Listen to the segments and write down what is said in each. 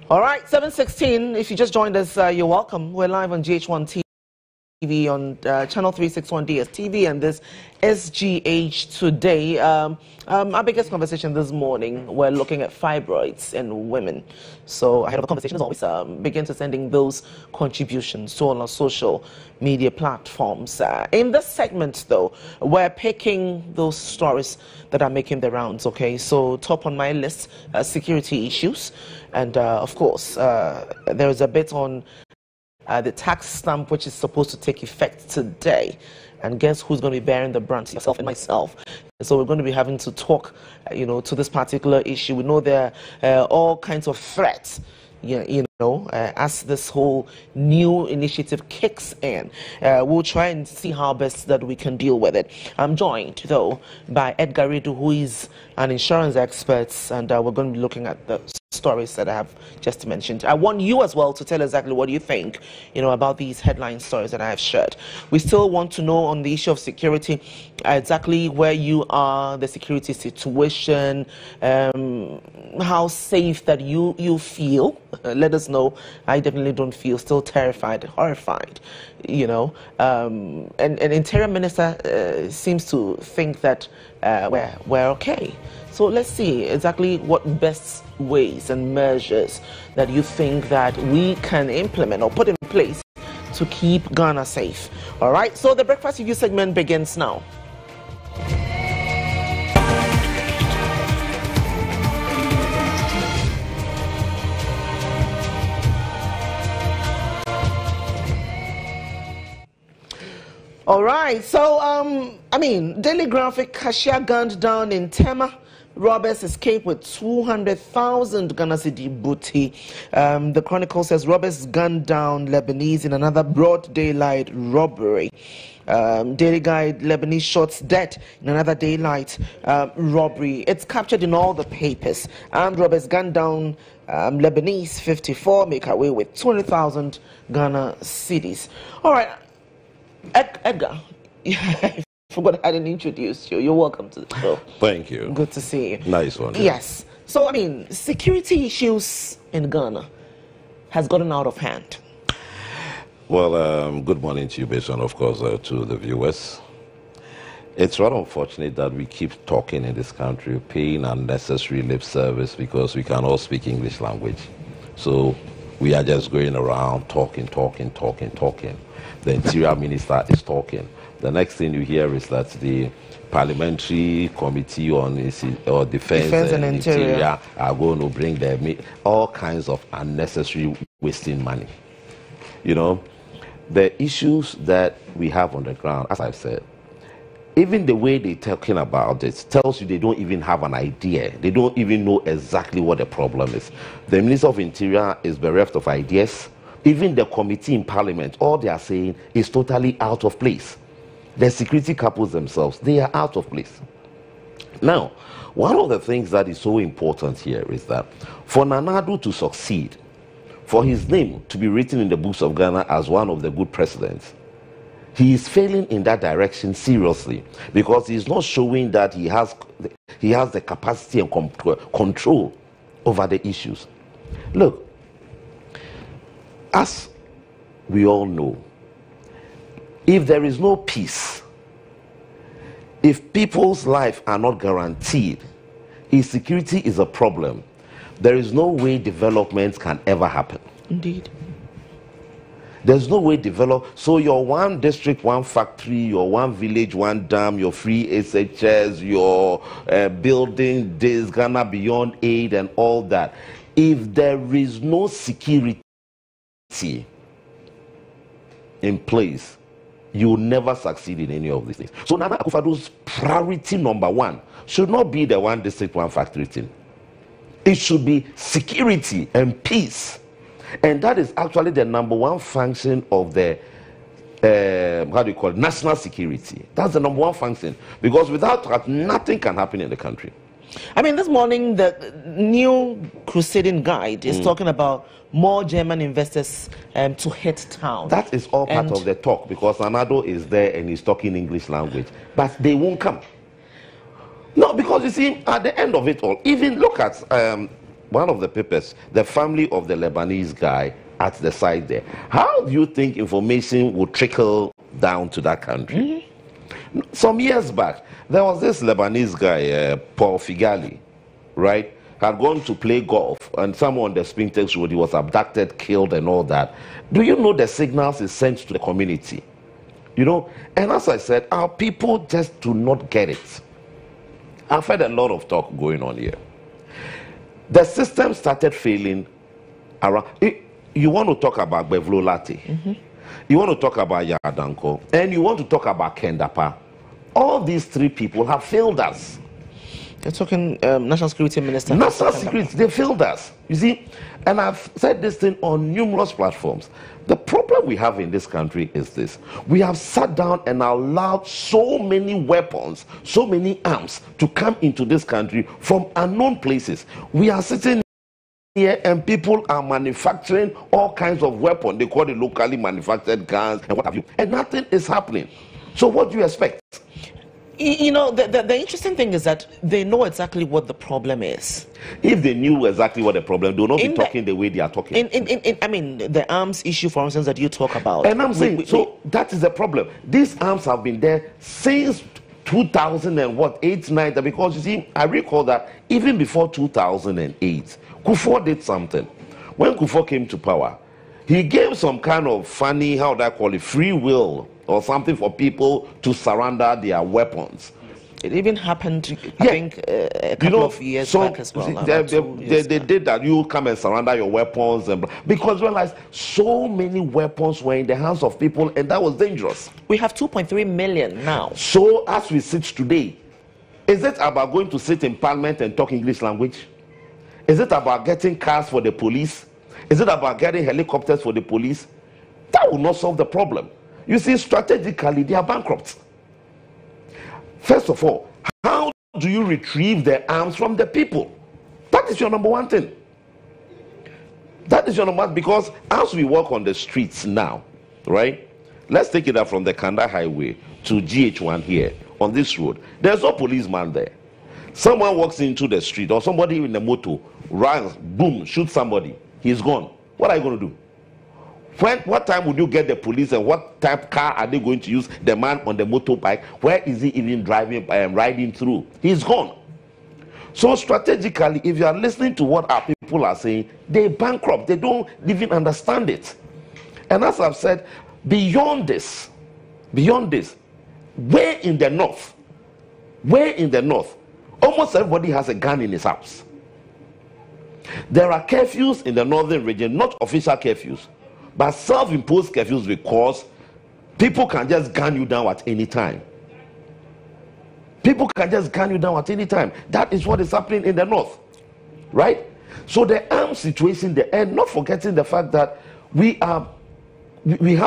All right, 7:16. If you just joined us, you're welcome. We're live on GH1 TV on channel 361 DSTV, and this SGH Today. Our biggest conversation this morning, we're looking at fibroids in women. So ahead of the conversation, as always, begin to sending those contributions to all our social media platforms. In this segment, though, we're picking those stories that are making the rounds, okay? So top on my list, security issues. And, of course, there is a bit on the tax stamp, which is supposed to take effect today. And guess who's going to be bearing the brunt? Yourself and myself. And so we're going to be having to talk, to this particular issue. We know there are all kinds of threats, as this whole new initiative kicks in. We'll try and see how best that we can deal with it. I'm joined, though, by Edgar Ridu, who is an insurance expert, and we're going to be looking at the stories that I have just mentioned. I want you as well to tell exactly what you think, about these headline stories that I have shared. We still want to know on the issue of security, exactly where you are, the security situation, how safe that you feel. Let us know. I definitely don't feel, still terrified, horrified, and Interior Minister seems to think that we're okay. So let's see exactly what best ways and measures that you think that we can implement or put in place to keep Ghana safe. All right, so the Breakfast Review segment begins now. All right, so, Daily Graphic, cashier gunned down in Tema. Robbers escape with 200,000 Ghana cedi booty. The Chronicle says robbers gunned down Lebanese in another broad daylight robbery. Daily Guide, Lebanese shots dead in another daylight robbery. It's captured in all the papers. Armed robbers gunned down Lebanese 54, make away with 200,000 Ghana cedis. All right, Edgar. I forgot I didn't introduce you. You're welcome to the show. Thank you. Good to see you. Nice one. Yeah. Yes. So, security issues in Ghana has gotten out of hand. Well, good morning to you, based on, of course, to the viewers. It's rather unfortunate that we keep talking in this country, paying unnecessary lip service because we cannot speak English language. So we are just going around talking. The Interior Minister is talking. The next thing you hear is that the Parliamentary Committee on Defense and Interior are going to bring all kinds of unnecessary wasting money. The issues that we have on the ground, as I've said, even the way they're talking about it tells you they don't even have an idea. They don't even know exactly what the problem is. The Minister of Interior is bereft of ideas. Even the committee in Parliament, all they are saying is totally out of place. The security couples themselves, they are out of place. Now, one of the things that is so important here is that for Nana Addo to succeed, for his name to be written in the books of Ghana as one of the good presidents, he is failing in that direction seriously because he is not showing that he has the capacity and control over the issues. Look, as we all know, if there is no peace, if people's lives are not guaranteed, if security is a problem, there is no way development can ever happen. Indeed. There's no way so your one district, one factory, your one village, one dam, your free SHS, your building this, Ghana Beyond Aid and all that. If there is no security in place, you will never succeed in any of these things. So Nana Akufo-Addo's priority number one should not be the one district, one factory thing. It should be security and peace. And that is actually the number one function of the, national security. That's the number one function. Because without that, nothing can happen in the country. This morning, the new Crusading Guide is talking about more German investors to hit town. That is all part of the talk because Nana Addo is there and he's talking English language. But they won't come. No, because you see, at the end of it all, even look at one of the papers, the family of the Lebanese guy at the side there. How do you think information will trickle down to that country? Some years back, there was this Lebanese guy, Paul Figali, right? Had gone to play golf, and someone on the Spintex Road, he was abducted, killed, and all that. Do you know the signals is sent to the community? You know, and as I said, our people just do not get it. I've heard a lot of talk going on here. The system started failing around. You want to talk about Bevlo Lati, you want to talk about Yadanko, and you want to talk about Kendapa. All these three people have failed us. They're talking National Security Minister. National Security, they failed us. You see, and I've said this thing on numerous platforms. The problem we have in this country is this. We have sat down and allowed so many weapons, so many arms to come into this country from unknown places. We are sitting here and people are manufacturing all kinds of weapons. They call it locally manufactured guns and what have you. And nothing is happening. So what do you expect? You know, the interesting thing is that they know exactly what the problem is. If they knew exactly what the problem, they would not be talking the way they are talking. I mean, the arms issue, for instance, that you talk about. And I'm saying, that is the problem. These arms have been there since 2008, 9, because you see, I recall that even before 2008, Kufuor did something. When Kufuor came to power, he gave some kind of funny, how would I call it, free will or something for people to surrender their weapons. It even happened, I think, a couple of years back as well. They did that. You come and surrender your weapons. Because realize so many weapons were in the hands of people, and that was dangerous. We have 2.3 million now. So as we sit today, is it about going to sit in parliament and talk English language? Is it about getting cars for the police? Is it about getting helicopters for the police? That will not solve the problem. You see, strategically, they are bankrupt. First of all, how do you retrieve the arms from the people? That is your number one thing. That is your number one, because as we walk on the streets now, right? Let's take it up from the Kanda Highway to GH1 here, on this road. There's no policeman there. Someone walks into the street, or somebody in the motor runs, boom, shoots somebody. He's gone. What are you going to do? What time would you get the police, and what type car are they going to use? The man on the motorbike, where is he even driving and riding through? He's gone. So strategically, if you are listening to what our people are saying, they bankrupt. They don't even understand it. And as I've said, beyond this, way in the north, almost everybody has a gun in his house. There are curfews in the northern region, not official curfews, but self-imposed curfews, because people can just gun you down at any time. People can just gun you down at any time. That is what is happening in the north, right? So the armed situation there, and not forgetting the fact that we have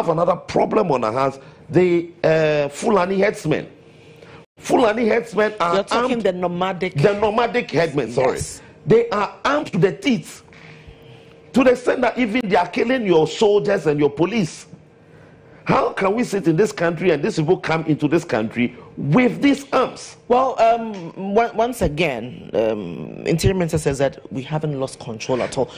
another problem on our hands, the Fulani headsmen. Fulani headsmen are You're talking armed, the nomadic headsmen, sorry. Yes. They are armed to the teeth, to the extent that even they are killing your soldiers and your police. How can we sit in this country and these people come into this country with these arms? Well, once again, Interior Minister says that we haven't lost control at all.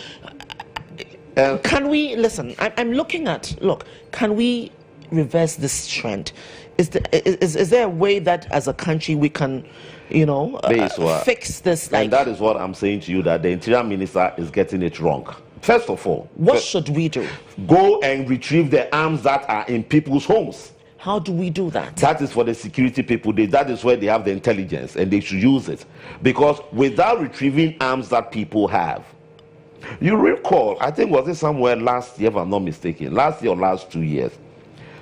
Can we, listen, I'm looking at, look, can we reverse this trend? Is there a way that as a country we can, you know, fix this? And that is what I'm saying to you, that the Interior Minister is getting it wrong. First of all, what should we do? Go and retrieve the arms that are in people's homes. How do we do that? That is for the security people. That is where they have the intelligence, and they should use it. Because without retrieving arms that people have, you recall, I think was it somewhere last year, if I'm not mistaken, last year or last 2 years,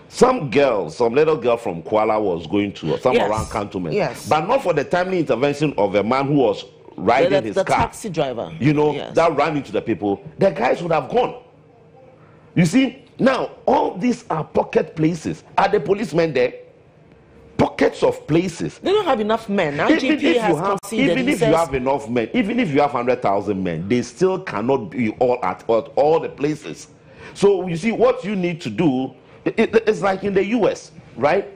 some little girl from Kuala was going to around Cantonment. Yes. But not for the timely intervention of a man who was riding his car. The taxi driver. You know, that ran into the people. The guys would have gone. You see, now, all these are pocket places. Are the policemen there? Pockets of places. They don't have enough men. Even if you have enough men, even if you have 100,000 men, they still cannot be all at all the places. So, you see, what you need to do, it's like in the US, right?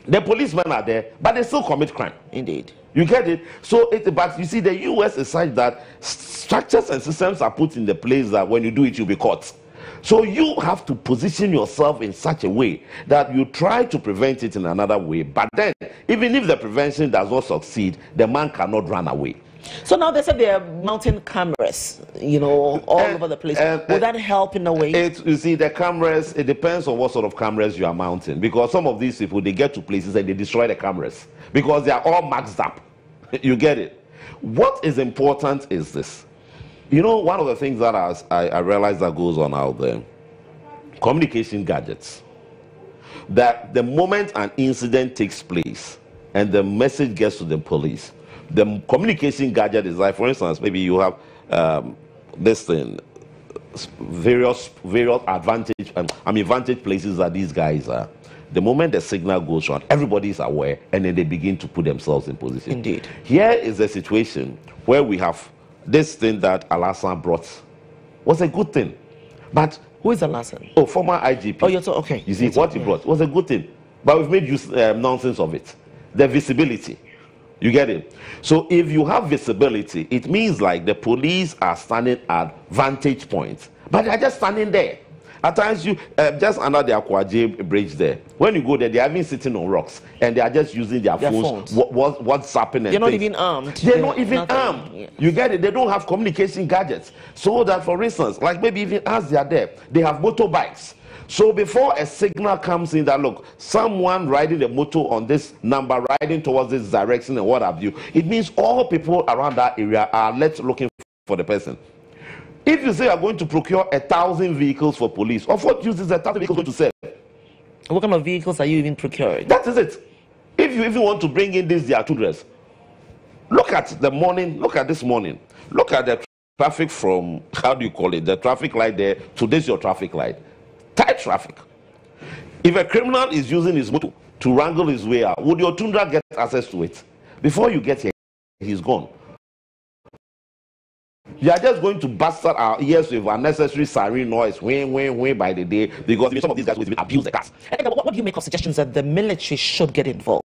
The policemen are there, but they still commit crime. Indeed. You get it? So, but you see, the US is such that structures and systems are put in the place that when you do it, you'll be caught. So you have to position yourself in such a way that you try to prevent it in another way. But then, even if the prevention does not succeed, the man cannot run away. So now they said there are mountain cameras, you know, all over the place. Will that help in a way? You see, the cameras, it depends on what sort of cameras you are mounting. Because some of these people, they get to places and they destroy the cameras. Because they are all maxed up. You get it? What is important is this. You know, one of the things that I realize that goes on out there, communication gadgets. That the moment an incident takes place and the message gets to the police, the communication gadget is like, for instance, maybe you have this thing, various vantage places that these guys are. The moment the signal goes on, everybody is aware, and then they begin to put themselves in position. Indeed. Here is a situation where we have this thing that Alassane brought. Was a good thing. But who is Alassane? Oh, former IGP. Oh, you're so okay. You see, what he brought was a good thing. But we've made nonsense of it. The visibility. You get it? So if you have visibility, it means like the police are standing at vantage points. But they're just standing there. At times, you just under the Akwaje bridge there. When you go there, they are even sitting on rocks and they are just using their phones. What's happening? They're not even armed. They're not even armed. Yeah. You get it? They don't have communication gadgets. So that, for instance, like maybe even as they are there, they have motorbikes. So before a signal comes in that, look, someone riding a motor on this number, riding towards this direction and what have you, it means all people around that area are looking for the person. If you say you're going to procure 1,000 vehicles for police, of what use is 1,000 vehicles going to serve? What kind of vehicles are you even procuring? That is it. If you even want to bring in these their children, look at the morning, look at this morning, look at the traffic from, how do you call it, the traffic light there to this your traffic light. Tight traffic. If a criminal is using his motor to wrangle his way out, would your tundra get access to it? Before you get here, he's gone. You are just going to bastard our ears with unnecessary siren noise, wing by the day, because some of these guys will abuse the cars. What do you make of suggestions that the military should get involved?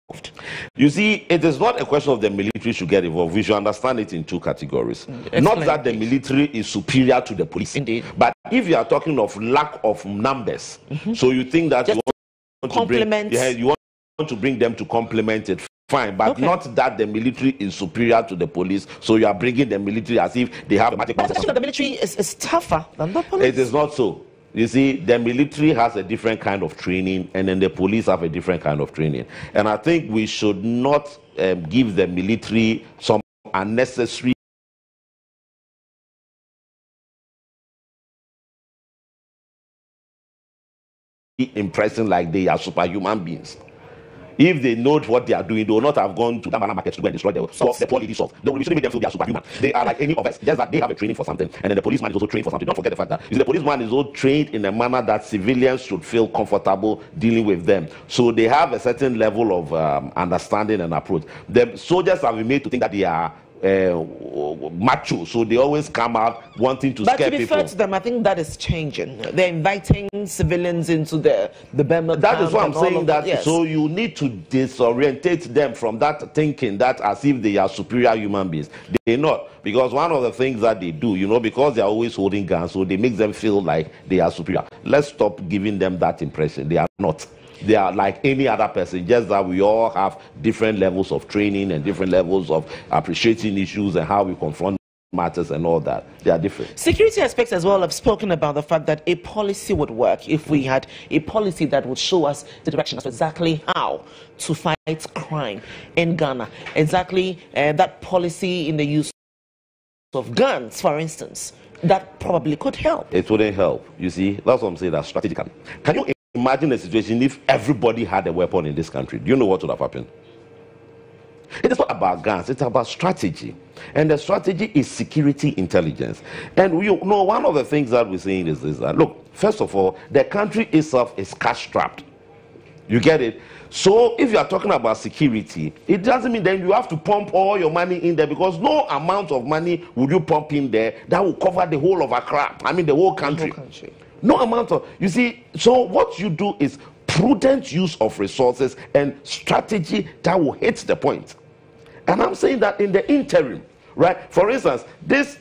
You see, it is not a question of the military should get involved. We should understand it in two categories. Not that the military is superior to the police. Indeed. But if you are talking of lack of numbers, so you think that you want to bring them to complement it, fine, but not that the military is superior to the police, so you are bringing the military as if they have a magic. But the military is tougher than the police. It is not so. You see, the military has a different kind of training, and then the police have a different kind of training. And I think we should not give the military some unnecessary impression like they are superhuman beings. If they know what they are doing, they will not have gone to that market to go and destroy the poor lady salt. They will make them feel they are superhuman. They are like any of us, just that they have a training for something, and then the policeman is also trained for something. Don't forget the fact that the policeman is also trained in a manner that civilians should feel comfortable dealing with them. So they have a certain level of understanding and approach. The soldiers have been made to think that they are macho, so they always come out wanting to scare people. But to be fair to them, I think that is changing. They're inviting civilians into the Burma. That is what I'm saying. That yes. So you need to disorientate them from that thinking that as if they are superior human beings. They're not, because one of the things that they do, you know, because they're always holding guns, so they make them feel like they are superior. Let's stop giving them that impression. They are not. They are like any other person, just that we all have different levels of training and different levels of appreciating issues and how we confront matters and all that. They are different. Security aspects as well have spoken about the fact that a policy would work if we had a policy that would show us the direction as to exactly how to fight crime in Ghana. Exactly that policy in the use of guns, for instance, that probably could help. It wouldn't help. You see, that's what I'm saying, that strategically. Can you imagine a situation if everybody had a weapon in this country? Do you know what would have happened? It is not about guns, it's about strategy. And the strategy is security intelligence. And you know, one of the things that we're saying is that, look, first of all, the country itself is cash-strapped. You get it? So if you are talking about security, it doesn't mean then you have to pump all your money in there, because no amount of money would you pump in there that will cover the whole of Accra. I mean, the whole country. No amount of, you see, so what you do is prudent use of resources and strategy that will hit the point. And I'm saying that in the interim, right? For instance, this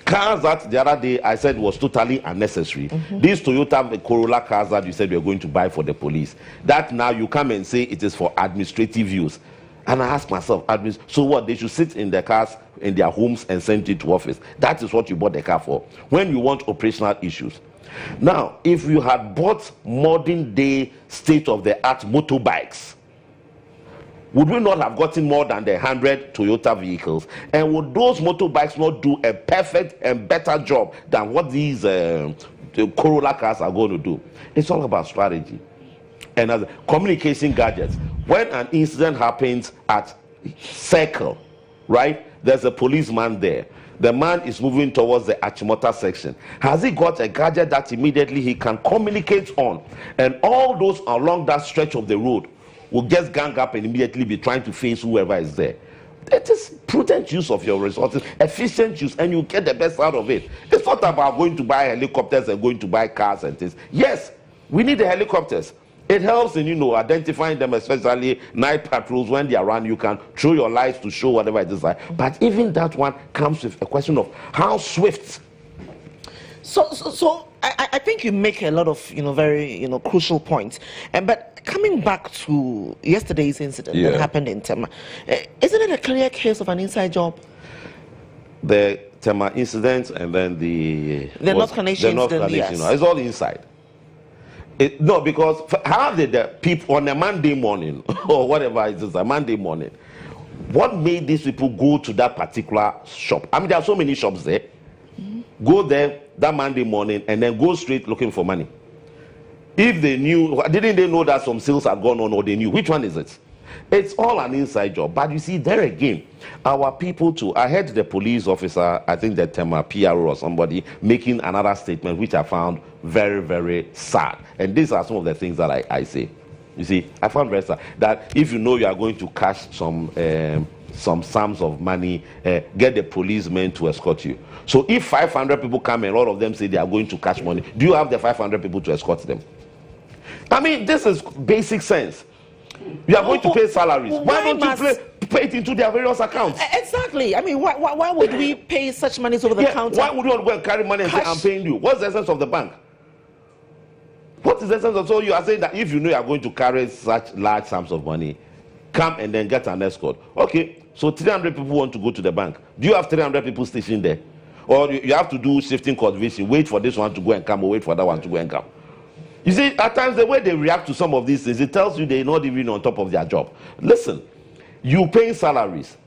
cars that the other day I said was totally unnecessary. These Toyota Corolla cars that you said you were going to buy for the police, that now you come and say it is for administrative use. And I ask myself, so what? They should sit in their cars, in their homes, and send it to office. That is what you bought the car for, when you want operational issues. Now, if you had bought modern day state-of-the-art motorbikes, would we not have gotten more than the 100 Toyota vehicles? And would those motorbikes not do a perfect and better job than what these the Corolla cars are going to do? It's all about strategy. And as communication gadgets. When an incident happens at Circle, right, there's a policeman there. The man is moving towards the Achimota section. Has he got a gadget that immediately he can communicate on? And all those along that stretch of the road will just gang up and immediately be trying to face whoever is there. It is prudent use of your resources, efficient use, and you get the best out of it. It's not about going to buy helicopters and going to buy cars and things. Yes, we need the helicopters. It helps in, identifying them, especially night patrols. When they are around, you can throw your lights to show whatever it is like. But even that one comes with a question of how swift. So I think you make a lot of, very, crucial points. But coming back to yesterday's incident that happened in Tema, isn't it a clear case of an inside job? The Tema incident and then the North Carnation incident, yes. It's all inside. No, because how did the people on a Monday morning or whatever it is, a Monday morning, what made these people go to that particular shop? I mean, there are so many shops there. Go there that Monday morning and then go straight looking for money. If they knew, didn't they know that some sales had gone on, or they knew? Which one is it? It's all an inside job. But you see, there again, our people too. I heard the police officer, I think that PRO or somebody, making another statement, which I found very, very sad. And these are some of the things that I say. You see, I found very sad that if you know you are going to cash some sums of money, get the policemen to escort you. So if 500 people come and all of them say they are going to cash money, do you have the 500 people to escort them? I mean, this is basic sense. You are going to pay salaries. Why don't you pay it into their various accounts? Exactly. I mean, why would we pay such money over the counter? Why would you not go and carry money and say, I'm paying you? What's the essence of the bank? What is the essence of? So you are saying that if you know you are going to carry such large sums of money, come and then get an escort. Okay, so 300 people want to go to the bank. Do you have 300 people stationed there? Or you have to do shifting cultivation, wait for this one to go and come, or wait for that one to go and come? You see, at times the way they react to some of these things, it tells you they're not even on top of their job. Listen, you paying salaries.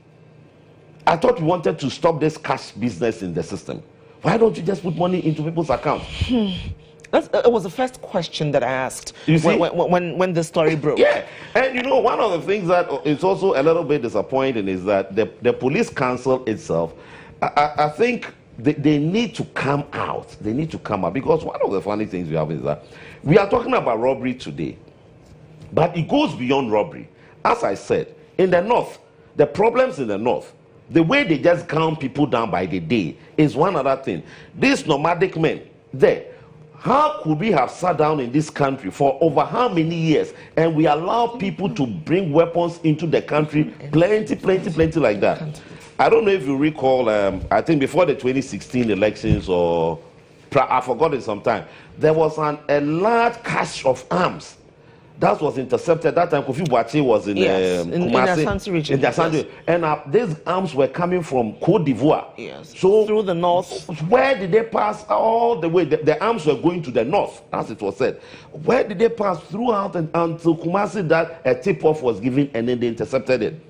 I thought you wanted to stop this cash business in the system. Why don't you just put money into people's accounts? It was the first question that I asked when the story broke. Yeah, and one of the things that is also a little bit disappointing is that the police council itself, I think they need to come out. They need to come out, because one of the funny things we have is that we are talking about robbery today, but it goes beyond robbery. As I said, in the north, the problems in the north, the way they just count people down by the day is one other thing. These nomadic men there, how could we have sat down in this country for over how many years and we allow people to bring weapons into the country, plenty like that? I don't know if you recall, I think before the 2016 elections, or I forgot it sometime, there was a large cache of arms that was intercepted. That time Kofi Boakye was in Kumasi, in Asante region. Yes. And these arms were coming from Côte d'Ivoire. Yes. So through the north. Where did they pass all the way? The arms were going to the north, as it was said. Where did they pass throughout until Kumasi that a tip-off was given and then they intercepted it?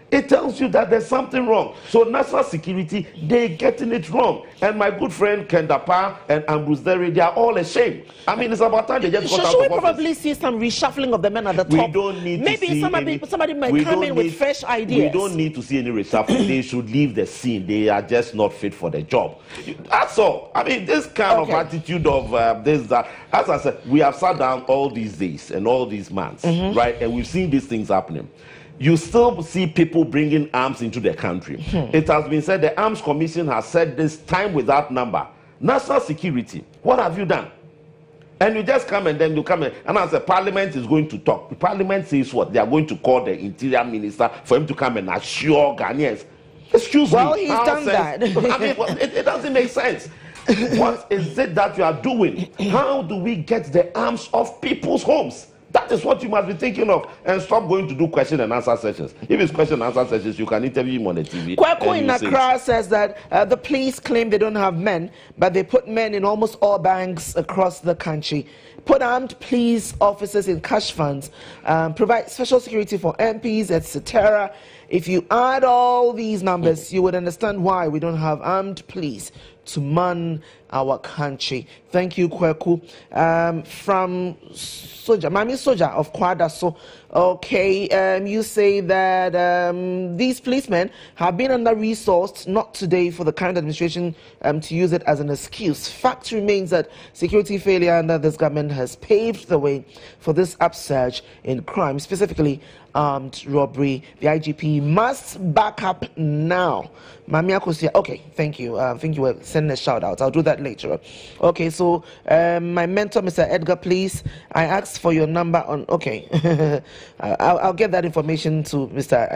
It tells you that there's something wrong. So national security, they're getting it wrong. And my good friend Kendapa and Ambrose Derry, they are all ashamed. I mean, it's about time they just got out of office. Should we probably see some reshuffling of the men at the top? We don't need to see somebody might come in with fresh ideas. We don't need to see any reshuffling. They should leave the scene. They are just not fit for the job. That's all. I mean, this kind of attitude of that. As I said, we have sat down all these days and all these months, right? And we've seen these things happening. You still see people bringing arms into the country. It has been said the Arms Commission has said this time without number. National security, what have you done? And you just come and then you come and I say Parliament is going to talk. The Parliament says what? They are going to call the Interior Minister for him to come and assure Ghanaians. Excuse me. Well, he's done that. I mean, it doesn't make sense. What is it that you are doing? How do we get the arms off people's homes? That is what you must be thinking of, and stop going to do question and answer sessions. If it's question and answer sessions, you can interview him on the TV. Kweku in Accra says that the police claim they don't have men, but they put men in almost all banks across the country. Put armed police officers in cash funds, provide special security for MPs, etc. If you add all these numbers, you would understand why we don't have armed police to man our country. Thank you, Kweku. From Soja, Mami Soja of Kwadaso. Okay, you say that these policemen have been under-resourced, not today for the current administration to use it as an excuse. Fact remains that security failure under this government has paved the way for this upsurge in crime, specifically armed robbery. The IGP must back up now. Mami Akosia, okay, thank you. I think you were sending a shout out. I'll do that later. Okay, so my mentor, Mr. Edgar, please, I asked for your number on, okay. I'll get that information to Mr.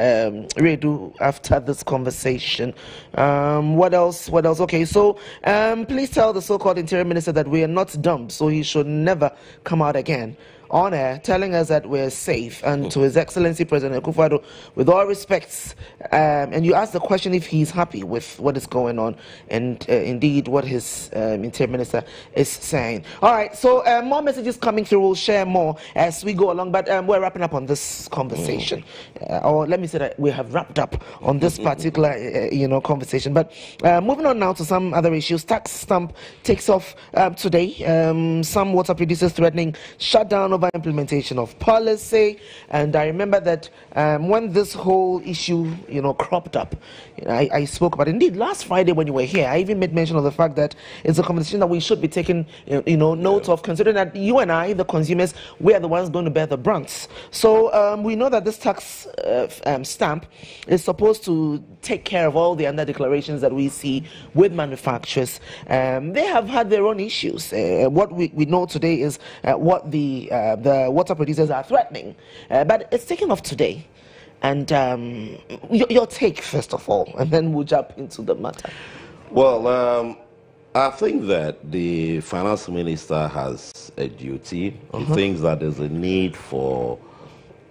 Redu after this conversation. What else? Okay, so please tell the so-called Interior Minister that we are not dumb, so he should never come out again on air telling us that we're safe. And to His Excellency President Akufo-Addo, with all respects, and you ask the question if he's happy with what is going on, and indeed what his Interior Minister is saying. All right, so more messages coming through. We'll share more as we go along, but we're wrapping up on this conversation. Or let me say that we have wrapped up on this particular conversation. But moving on now to some other issues. Tax stamp takes off today. Some water producers threatening shutdown over implementation of policy. And I remember that when this whole issue cropped up, I spoke about it. Indeed, last Friday when you were here, I even made mention of the fact that it's a conversation that we should be taking note of, considering that you and I, the consumers, we are the ones going to bear the brunt. So we know that this tax stamp is supposed to take care of all the under declarations that we see with manufacturers. They have had their own issues. What we know today is what the water producers are threatening. But it's taken off today. And your take, first of all, and then we'll jump into the matter. Well, I think that the finance minister has a duty. He thinks that there's a need for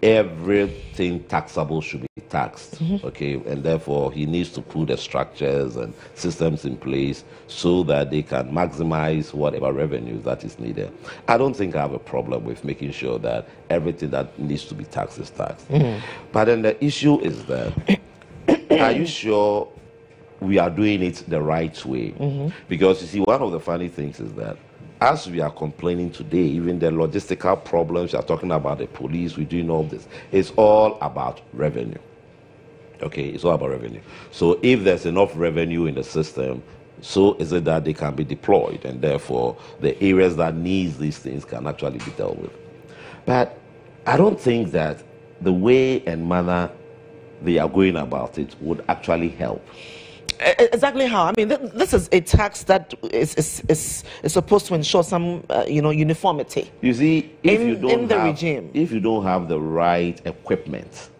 everything taxable should be taxed, okay, and therefore he needs to put the structures and systems in place so that they can maximize whatever revenues that is needed. I don't think I have a problem with making sure that everything that needs to be taxed is taxed. But then the issue is that, are you sure we are doing it the right way? Because you see, one of the funny things is that as we are complaining today, even the logistical problems, we are talking about the police, we're doing all this, it's all about revenue. Okay, it's all about revenue. So if there's enough revenue in the system, so is it that they can be deployed, and therefore the areas that need these things can actually be dealt with. But I don't think that the way and manner they are going about it would actually help. Exactly how? I mean, this is a tax that is supposed to ensure some, uniformity. You see, if you don't have the right equipment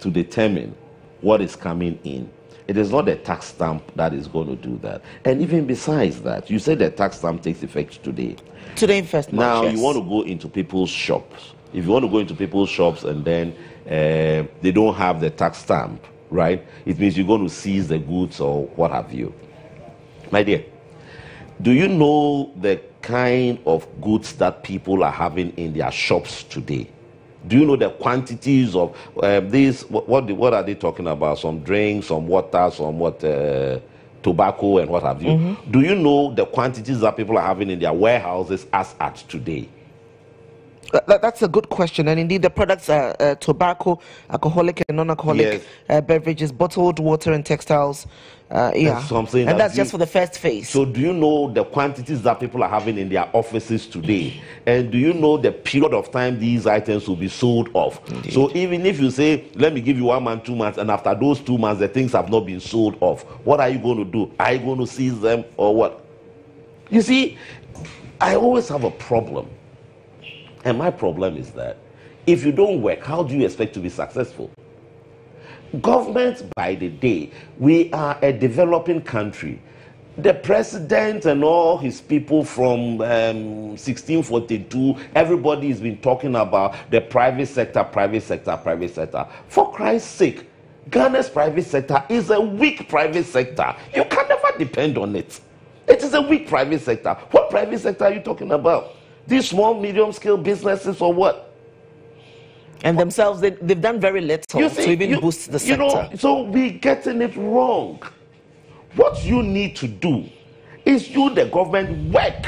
to determine what is coming in, it is not the tax stamp that is going to do that. And even besides that, you said the tax stamp takes effect today. Today, first March. Now, yes. You want to go into people's shops. If you want to go into people's shops and then they don't have the tax stamp, right? It means you're going to seize the goods or what have you. My dear, do you know the kind of goods that people are having in their shops today? Do you know the quantities of these? What are they talking about? Some drinks, some water, some tobacco and what have you. Do you know the quantities that people are having in their warehouses as at today? That's a good question, and indeed the products are tobacco, alcoholic and non-alcoholic beverages, bottled water and textiles. And that's just for the first phase. So do you know the quantities that people are having in their offices today? And do you know the period of time these items will be sold off? Indeed. So even if you say, let me give you 1 month, 2 months, and after those 2 months the things have not been sold off, what are you going to do? Are you going to seize them or what? You see, I always have a problem. And my problem is that if you don't work, how do you expect to be successful? Government by the day, we are a developing country. The president and all his people from 1642, everybody has been talking about the private sector, private sector, private sector. For Christ's sake, Ghana's private sector is a weak private sector. You can never depend on it. It is a weak private sector. What private sector are you talking about? These small, medium-scale businesses or what? And themselves, they've done very little to even boost the sector. You know, so we're getting it wrong. What you need to do is you, the government, work.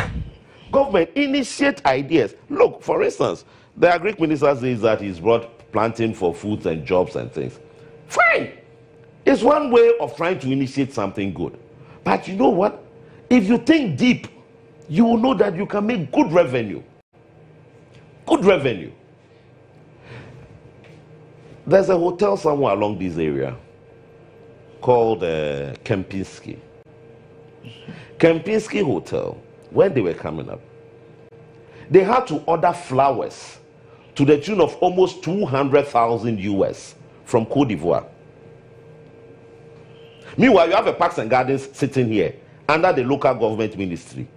Government, initiate ideas. Look, for instance, the Agric Minister says that he's brought planting for foods and jobs and things. Fine. It's one way of trying to initiate something good. But you know what? If you think deep, you will know that you can make good revenue. Good revenue. There's a hotel somewhere along this area called Kempinski. Kempinski Hotel, when they were coming up, they had to order flowers to the tune of almost 200,000 US from Cote d'Ivoire. Meanwhile, you have a Parks and Gardens sitting here under the local government ministry,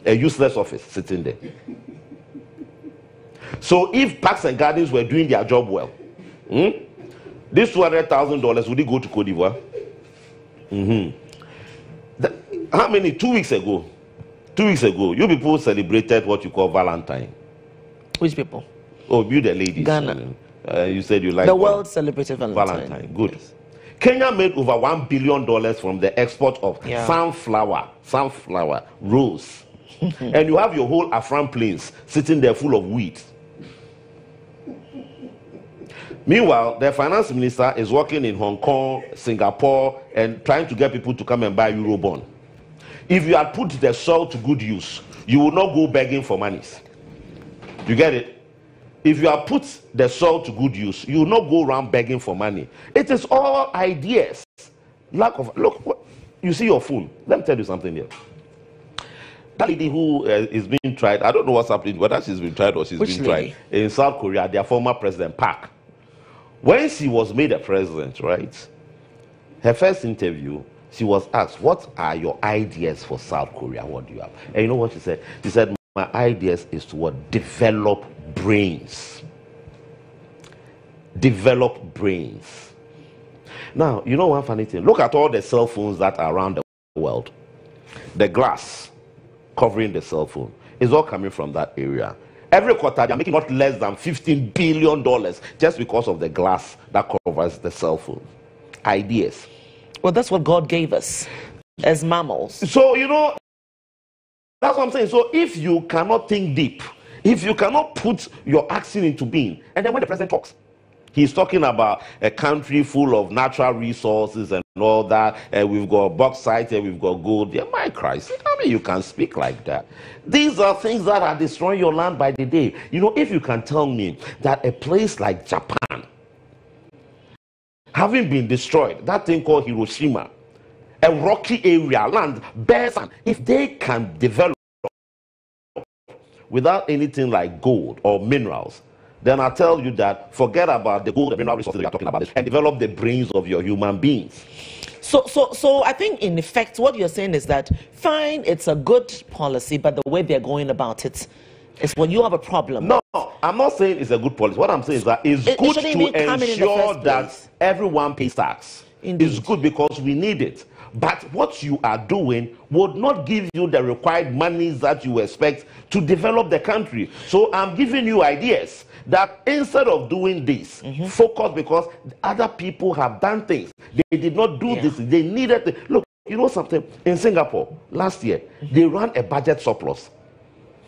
a useless office sitting there. So if Parks and Gardens were doing their job well, this $200,000, would it go to Cote d'Ivoire? How many? 2 weeks ago. 2 weeks ago, you people celebrated what you call Valentine. Which people? Oh, you the ladies. Ghana. You said you like the world celebrated Valentine. Valentine. Good. Yes. Kenya made over $1 billion from the export of sunflower, rose. And you have your whole Afram plains sitting there full of wheat. Meanwhile, the finance minister is working in Hong Kong, Singapore, and trying to get people to come and buy Eurobond. If you had put the soil to good use, you would not go begging for monies. You get it? If you have put the soil to good use, you will not go around begging for money. It is all ideas. Lack of, look, you see your phone. Let me tell you something here. That lady who is being tried, I don't know what's happening, whether she's been tried or she's been tried in South Korea, their former president, Park. When she was made a president, right, her first interview, she was asked, what are your ideas for South Korea? What do you have? And you know what she said? She said, my ideas is to what? Develop brains. Develop brains. Now, you know one funny thing? Look at all the cell phones that are around the world. The glass covering the cell phone is all coming from that area. Every quarter, they're making not less than $15 billion just because of the glass that covers the cell phone. Ideas. Well, that's what God gave us as mammals. So, you know, that's what I'm saying. So if you cannot think deep, if you cannot put your action into being, and then when the president talks, he's talking about a country full of natural resources and all that, and we've got bauxite and we've got gold. Yeah, my Christ, I mean, you can speak like that. These are things that are destroying your land by the day. You know, if you can tell me that a place like Japan, having been destroyed, that thing called Hiroshima, a rocky area, land, bare sand, if they can develop without anything like gold or minerals, then I tell you that forget about the gold and mineral resources we are talking about and develop the brains of your human beings. So I think in effect what you're saying is that fine, it's a good policy, but the way they're going about it is when you have a problem. No, I'm not saying it's a good policy. What I'm saying is that it's good to ensure that everyone pays tax. Indeed. It's good because we need it. But what you are doing would not give you the required monies that you expect to develop the country. So I'm giving you ideas that instead of doing this, focus, because other people have done things. They did not do this. They needed to. Look, you know something? In Singapore, last year, they ran a budget surplus.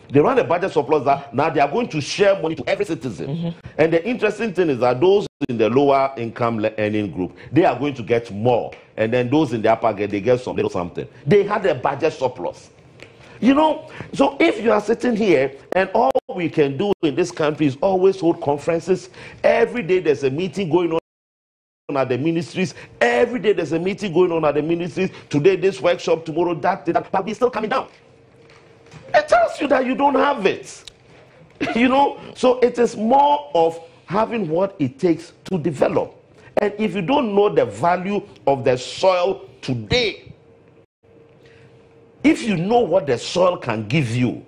They ran a budget surplus that now they are going to share money to every citizen. And the interesting thing is that those in the lower income earning group, they are going to get more. And then those in the upper they get some little something. They had a budget surplus. You know, so if you are sitting here and all we can do in this country is always hold conferences, every day there's a meeting going on at the ministries, every day there's a meeting going on at the ministries, today this workshop, tomorrow that, but we're still coming down. It tells tells you that you don't have it. You know, so it is more of having what it takes to develop. And if you don't know the value of the soil today, if you know what the soil can give you,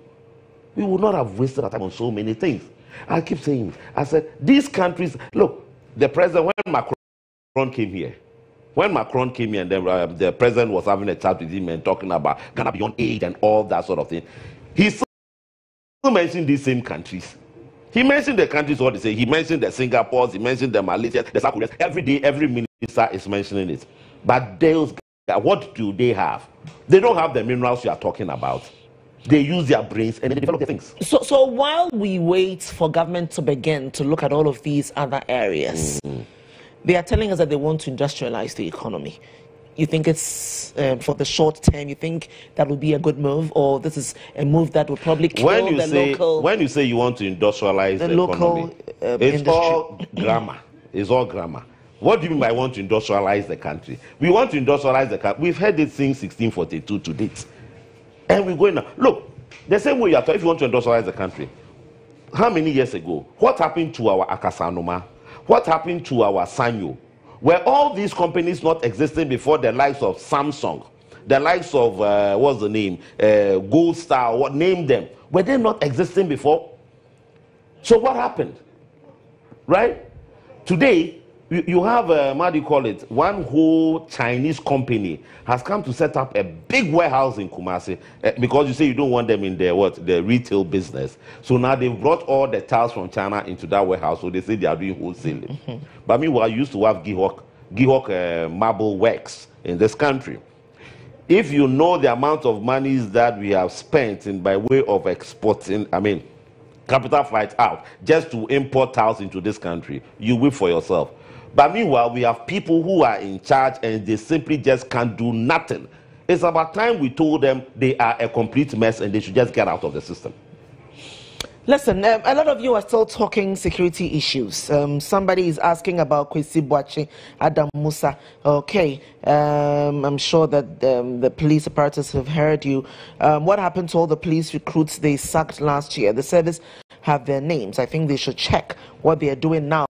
we would not have wasted our time on so many things. I keep saying, I said, these countries, look, the president, when Macron came here, and then the president was having a chat with him and talking about Ghana beyond aid and all that sort of thing, he still mentioned these same countries. He mentioned the countries, what they say. He mentioned the Singapores, he mentioned the Malaysians, the South Koreans. Every day, every minister is mentioning it. But those guys, what do they have? They don't have the minerals you are talking about. They use their brains and they develop their things. So while we wait for government to begin to look at all of these other areas, they are telling us that they want to industrialize the economy. You think it's for the short term? You think that would be a good move, or this is a move that would probably kill the local? When you say you want to industrialize the local economy, it's all grammar. It's all grammar. What do you mean by want to industrialize the country? We want to industrialize the country. We've heard it since 1642 to date, and we're going now. Look, the same way you are talking. If you want to industrialize the country, how many years ago? What happened to our Akasanoma? What happened to our Sanyo? Were all these companies not existing before the likes of Samsung, the likes of, what's the name, Gold Star, what name them? Were they not existing before? So what happened? Right? Today, you have, how do you call it, one whole Chinese company has come to set up a big warehouse in Kumasi because you say you don't want them in the retail business. So now they've brought all the tiles from China into that warehouse, so they say they are doing wholesaling. But meanwhile, I used to have Gihok Marble Works in this country. If you know the amount of monies that we have spent by way of exporting, capital flight out, just to import tiles into this country, you weep for yourself. But meanwhile, we have people who are in charge and they simply just can't do nothing. It's about time we told them they are a complete mess and they should just get out of the system. Listen, a lot of you are still talking security issues. Somebody is asking about Kwesi Boakye, Adam Musa. Okay, I'm sure that the police apparatus have heard you. What happened to all the police recruits they sacked last year? The service have their names. I think they should check what they are doing now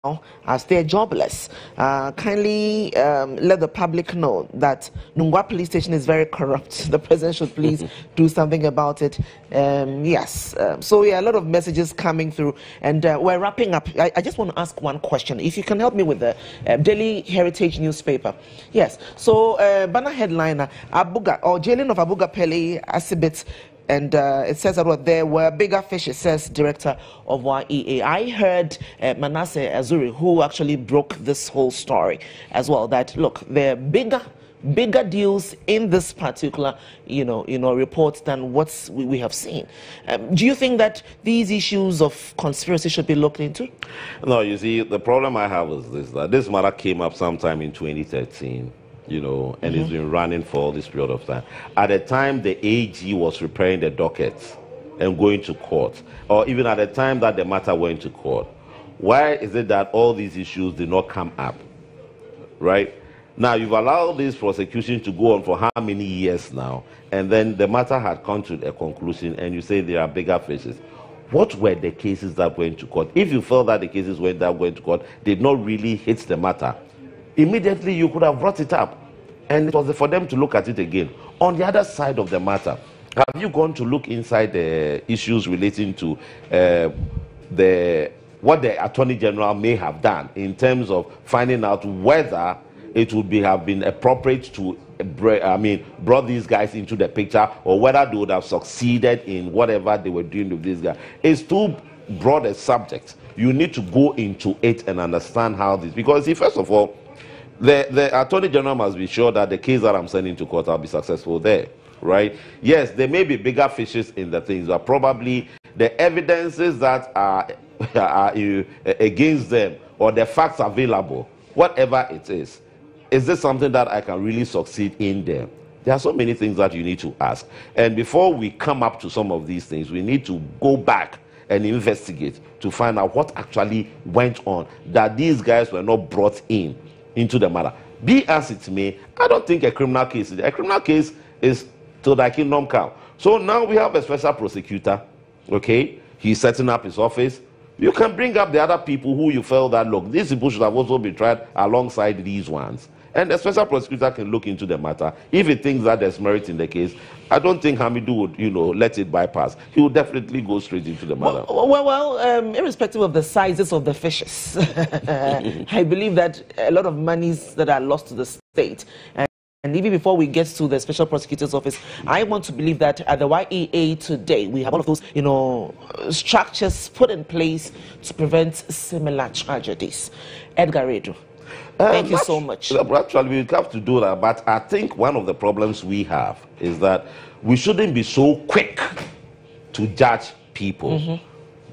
as they're jobless. Kindly let the public know that Nungwa police station is very corrupt. The president should please do something about it. Yes. So yeah, a lot of messages coming through, and we're wrapping up. I just want to ask one question. If you can help me with the Daily Heritage newspaper. Yes. So banner headliner, Abuga, or jailing of Abuga Pele Asibit. And it says that there were bigger fishes, says director of YEA. I heard Manasseh Azuri, who actually broke this whole story as well, that, look, there are bigger deals in this particular, report than what we have seen. Do you think that these issues of conspiracy should be looked into? No, you see, the problem I have is this, that this matter came up sometime in 2013. And it's been running for all this period of time. At the time, the AG was preparing the dockets and going to court, or even at the time that the matter went to court. Why is it that all these issues did not come up? Right? Now, you've allowed this prosecution to go on for how many years now, and then the matter had come to a conclusion, and you say there are bigger fishes. What were the cases that went to court? If you felt that the cases went to court did not really hit the matter, immediately you could have brought it up, and it was for them to look at it again. On the other side of the matter, have you gone to look inside the issues relating to what the Attorney General may have done in terms of finding out whether it would have been appropriate to brought these guys into the picture, or whether they would have succeeded in whatever they were doing with these guys? It's too broad a subject. You need to go into it and understand how this, because see, first of all, the Attorney General must be sure that the case that I'm sending to court, I'll be successful there, right? Yes, there may be bigger fishes in the things, but probably the evidences that are against them, or the facts available, whatever it is this something that I can really succeed in there? There are so many things that you need to ask. And before we come up to some of these things, we need to go back and investigate to find out what actually went on, that these guys were not brought into the matter. Be as it may, I don't think a criminal case is to thy kingdom come. So now we have a special prosecutor okay, he's setting up his office. You can bring up the other people who you felt that, look, these people should have also been tried alongside these ones. And the special prosecutor can look into the matter. If he thinks that there's merit in the case, I don't think Hamidu would, let it bypass. He would definitely go straight into the matter. Well, irrespective of the sizes of the fishes, I believe that a lot of monies that are lost to the state. And even before we get to the Special Prosecutor's Office, I want to believe that at the YEA today, we have all of those, structures put in place to prevent similar tragedies. Edgar Redu, thank you so much. Actually, we have to do that, but I think one of the problems we have is that we shouldn't be so quick to judge people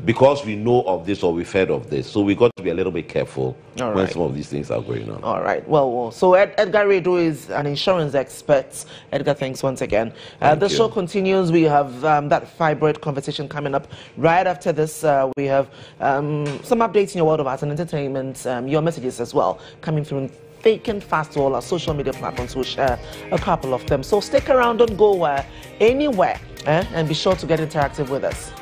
because we know of this or we've heard of this. So we've got to be a little bit careful when some of these things are going on. All right. Well, so Edgar Redu is an insurance expert. Edgar, thanks once again. The show continues. We have that fibroid conversation coming up right after this. We have some updates in your world of arts and entertainment, your messages as well, coming through thick and fast to all our social media platforms. We'll share a couple of them. So stick around, don't go anywhere, and be sure to get interactive with us.